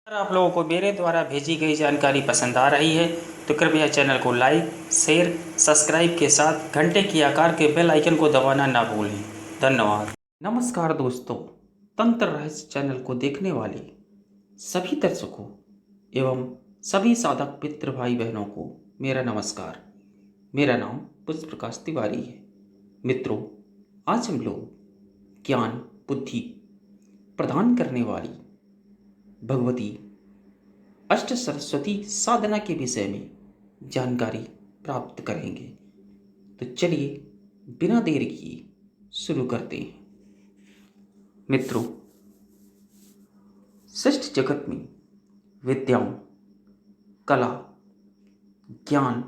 अगर आप लोगों को मेरे द्वारा भेजी गई जानकारी पसंद आ रही है तो कृपया चैनल को लाइक, शेयर, सब्सक्राइब के साथ घंटे की आकार के बेल आइकन को दबाना ना भूलें। धन्यवाद। नमस्कार दोस्तों, तंत्र रहस्य चैनल को देखने वाले सभी दर्शकों एवं सभी साधक मित्र भाई बहनों को मेरा नमस्कार। मेरा नाम पुष्प प्रकाश तिवारी है। मित्रों, आज हम लोग ज्ञान बुद्धि प्रदान करने वाली भगवती अष्ट सरस्वती साधना के विषय में जानकारी प्राप्त करेंगे। तो चलिए बिना देर किए शुरू करते हैं। मित्रों, सृष्टि जगत में विद्याओं, कला, ज्ञान,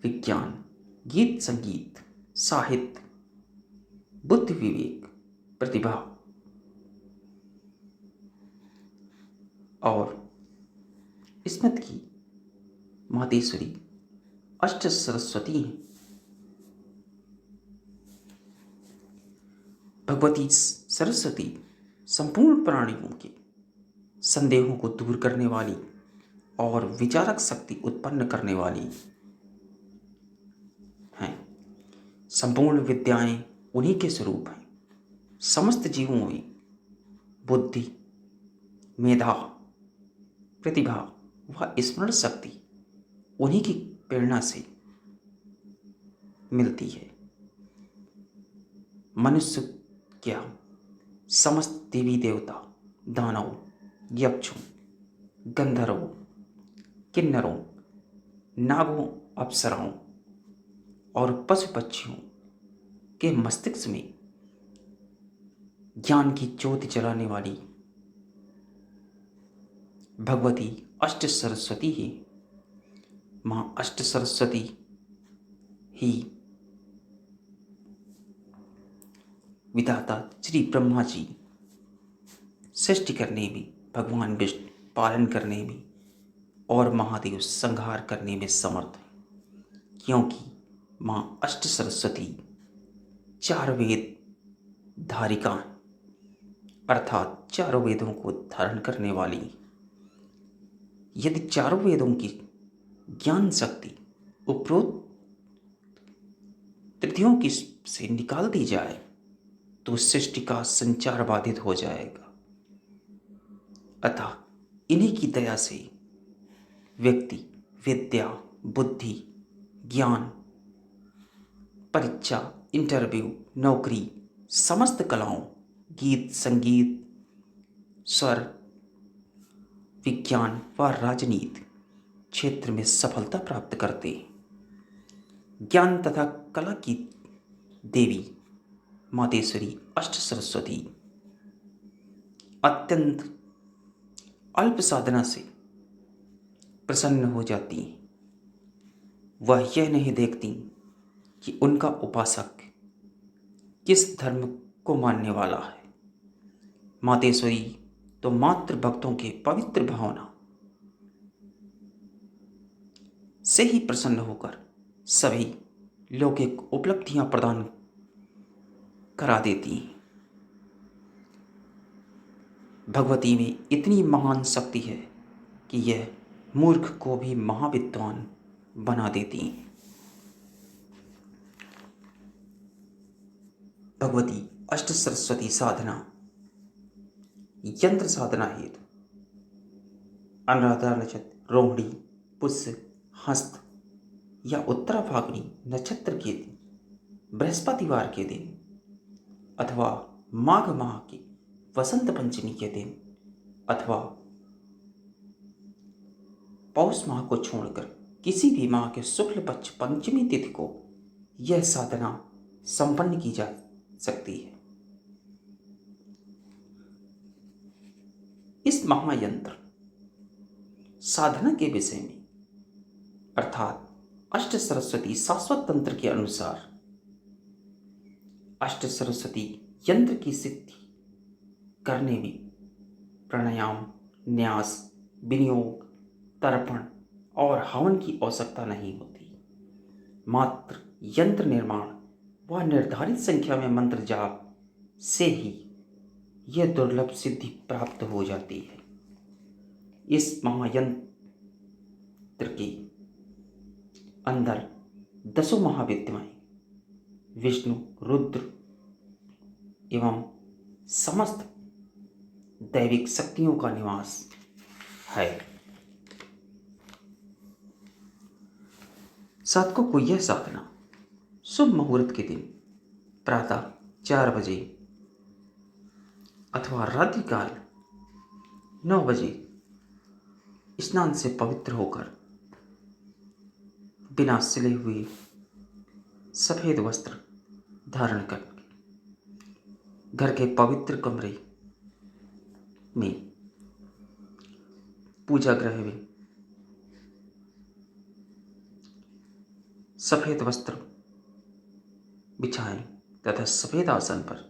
विज्ञान, गीत संगीत, साहित्य, बुद्धि विवेक, प्रतिभा और स्मृति की मातेश्वरी अष्ट सरस्वती हैं। भगवती सरस्वती संपूर्ण प्राणियों के संदेहों को दूर करने वाली और विचारक शक्ति उत्पन्न करने वाली हैं। संपूर्ण विद्याएं उन्हीं के स्वरूप हैं। समस्त जीवों में बुद्धि, मेधा, प्रतिभा व स्मरण शक्ति उन्हीं की प्रेरणा से मिलती है। मनुष्य क्या, समस्त देवी देवता, दानव, यक्षों, गंधर्वों, किन्नरों, नागों, अप्सराओं और पशु पक्षियों के मस्तिष्क में ज्ञान की ज्योति जलाने वाली भगवती अष्ट सरस्वती ही, मां अष्ट सरस्वती ही विधाता श्री ब्रह्मा जी सृष्टि करने में, भगवान विष्णु पालन करने में और महादेव संहार करने में समर्थ है। क्योंकि मां अष्ट सरस्वती चार वेद धारिका अर्थात चारों वेदों को धारण करने वाली। यदि चारों वेदों की ज्ञान शक्ति उपरोक्त तृतीयों की से निकाल दी जाए तो सृष्टि का संचार बाधित हो जाएगा। अतः इन्हीं की दया से व्यक्ति विद्या, बुद्धि, ज्ञान, परीक्षा, इंटरव्यू, नौकरी, समस्त कलाओं, गीत संगीत, स्वर, विज्ञान व राजनीति क्षेत्र में सफलता प्राप्त करते हैं। ज्ञान तथा कला की देवी मातेश्वरी अष्ट सरस्वती अत्यंत अल्प साधना से प्रसन्न हो जाती हैं। वह यह नहीं देखती कि उनका उपासक किस धर्म को मानने वाला है। मातेश्वरी तो मात्र भक्तों के पवित्र भावना से ही प्रसन्न होकर सभी लौकिक उपलब्धियां प्रदान करा देती हैं। भगवती में इतनी महान शक्ति है कि यह मूर्ख को भी महाविद्वान बना देती हैं। भगवती अष्ट सरस्वती साधना यंत्र साधना हेतु अनुराधा नक्षत्र, रोहिणी, पुष्य, हस्त या उत्तरा फाल्गुनी नक्षत्र के दिन, बृहस्पतिवार के दिन अथवा माघ माह के वसंत पंचमी के दिन अथवा पौष माह को छोड़कर किसी भी माह के शुक्ल पक्ष पंचमी तिथि को यह साधना संपन्न की जा सकती है। इस महायंत्र साधना के विषय में अर्थात अष्ट सरस्वती शाश्वत तंत्र के अनुसार अष्ट सरस्वती यंत्र की सिद्धि करने में प्राणायाम, न्यास, विनियोग, तर्पण और हवन की आवश्यकता नहीं होती। मात्र यंत्र निर्माण व निर्धारित संख्या में मंत्र जाप से ही यह दुर्लभ सिद्धि प्राप्त हो जाती है। इस महायंत्र के अंदर 10 महाविद्याएं विष्णु, रुद्र एवं समस्त दैविक शक्तियों का निवास है। साधकों को यह साधना शुभ मुहूर्त के दिन प्रातः 4 बजे अथवा रात्रिकाल 9 बजे स्नान से पवित्र होकर बिना सिले हुए सफेद वस्त्र धारण कर घर के पवित्र कमरे में पूजा गृह में सफेद वस्त्र बिछाएं तथा सफेद आसन पर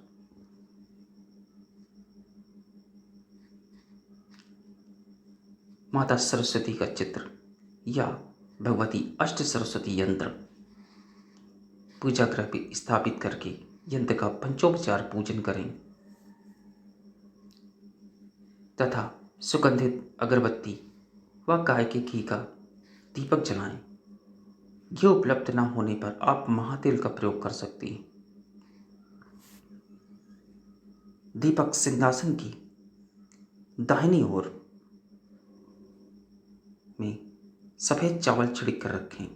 माता सरस्वती का चित्र या भगवती अष्ट सरस्वती यंत्र पूजा गृह पे स्थापित करके यंत्र का पंचोपचार पूजन करें तथा सुगंधित अगरबत्ती व गाय के घी का दीपक जलाएं। ये उपलब्ध न होने पर आप महातेल का प्रयोग कर सकते हैं। दीपक सिंहासन की दाहिनी ओर में सफेद चावल छिड़क कर रखें।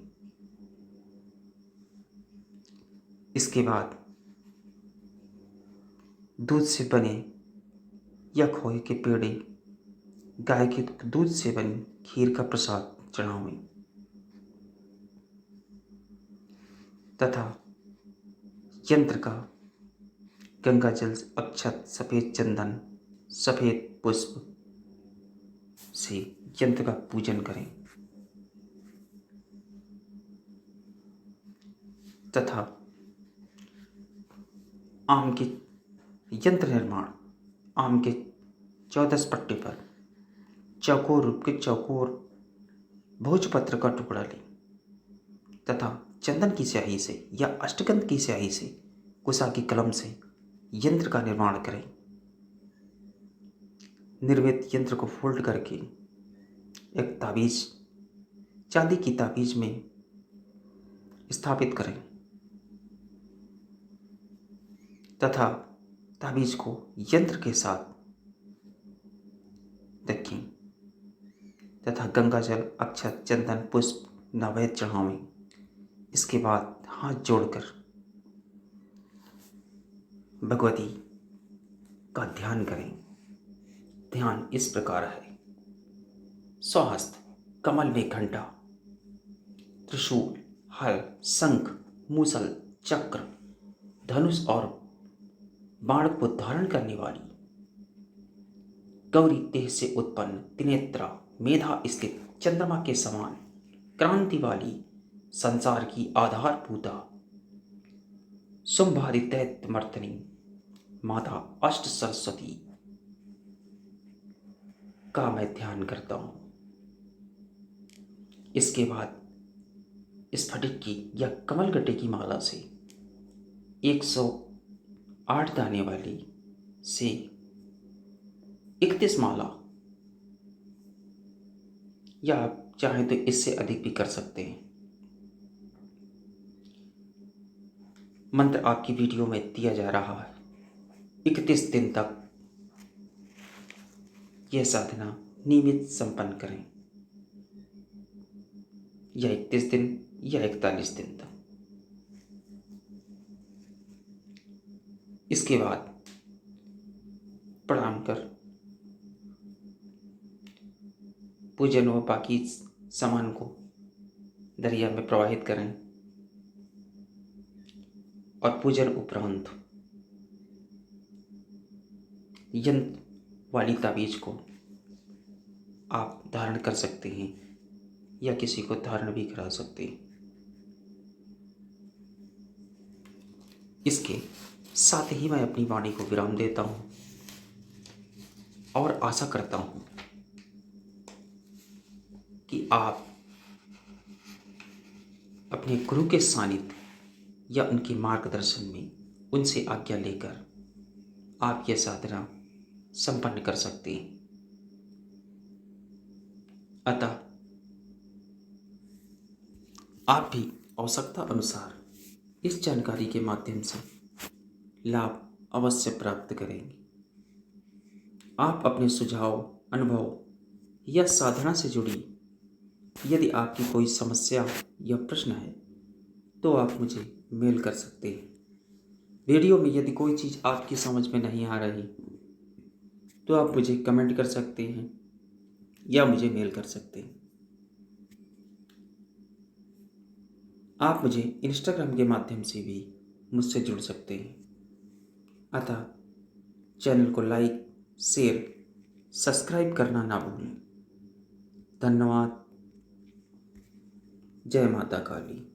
इसके बाद दूध से बने या खोए के पेड़े, गाय के दूध से बनी खीर का प्रसाद चढ़ावें तथा यंत्र का गंगा जल, अक्षत, सफेद चंदन, सफेद पुष्प से यंत्र का पूजन करें तथा आम के यंत्र निर्माण आम के 14 पट्टे पर चौकोर रूप के चौकोर भोजपत्र का टुकड़ा लें तथा चंदन की स्याही से या अष्टगंध की स्याही से कुशा की कलम से यंत्र का निर्माण करें। निर्मित यंत्र को फोल्ड करके एक ताबीज, चांदी की ताबीज में स्थापित करें तथा ताबीज को यंत्र के साथ रखें तथा गंगा जल, अक्षत, चंदन, पुष्प, नैवेद्य चढ़ावें। इसके बाद हाथ जोड़कर भगवती का ध्यान करें। ध्यान इस प्रकार है: स्वहस्त कमल में घंटा, त्रिशूल, हल, शंख, मूसल, चक्र, धनुष और बाण को धारण करने वाली गौरी देह से उत्पन्न त्रिनेत्रा, मेधा स्थित चंद्रमा के समान क्रांति वाली संसार की आधारभूता शुंभादि दैत्यमर्दिनी माता अष्ट सरस्वती का मैं ध्यान करता हूं। इसके बाद स्फटिक की या कमल गट्टे की माला से 108 दाने वाली से 31 माला, या आप चाहें तो इससे अधिक भी कर सकते हैं। मंत्र आपकी वीडियो में दिया जा रहा है। 31 दिन तक यह साधना नियमित संपन्न करें, या 31 दिन या 41 दिन तक। इसके बाद प्रणाम कर पूजन व बाकी सामान को दरिया में प्रवाहित करें और पूजन उपरांत यंत्र वाली ताबीज को आप धारण कर सकते हैं या किसी को धारण भी करा सकते हैं। इसके साथ ही मैं अपनी वाणी को विराम देता हूं और आशा करता हूं कि आप अपने गुरु के सानिध्य या उनके मार्गदर्शन में उनसे आज्ञा लेकर आप यह साधना संपन्न कर सकते हैं। अतः आप भी आवश्यकता अनुसार इस जानकारी के माध्यम से लाभ अवश्य प्राप्त करेंगे। आप अपने सुझाव, अनुभव या साधना से जुड़ी यदि आपकी कोई समस्या या प्रश्न है तो आप मुझे मेल कर सकते हैं। वीडियो में यदि कोई चीज़ आपकी समझ में नहीं आ रही तो आप मुझे कमेंट कर सकते हैं या मुझे मेल कर सकते हैं। आप मुझे इंस्टाग्राम के माध्यम से भी मुझसे जुड़ सकते हैं। अतः चैनल को लाइक, शेयर, सब्सक्राइब करना ना भूलें। धन्यवाद। जय माता काली।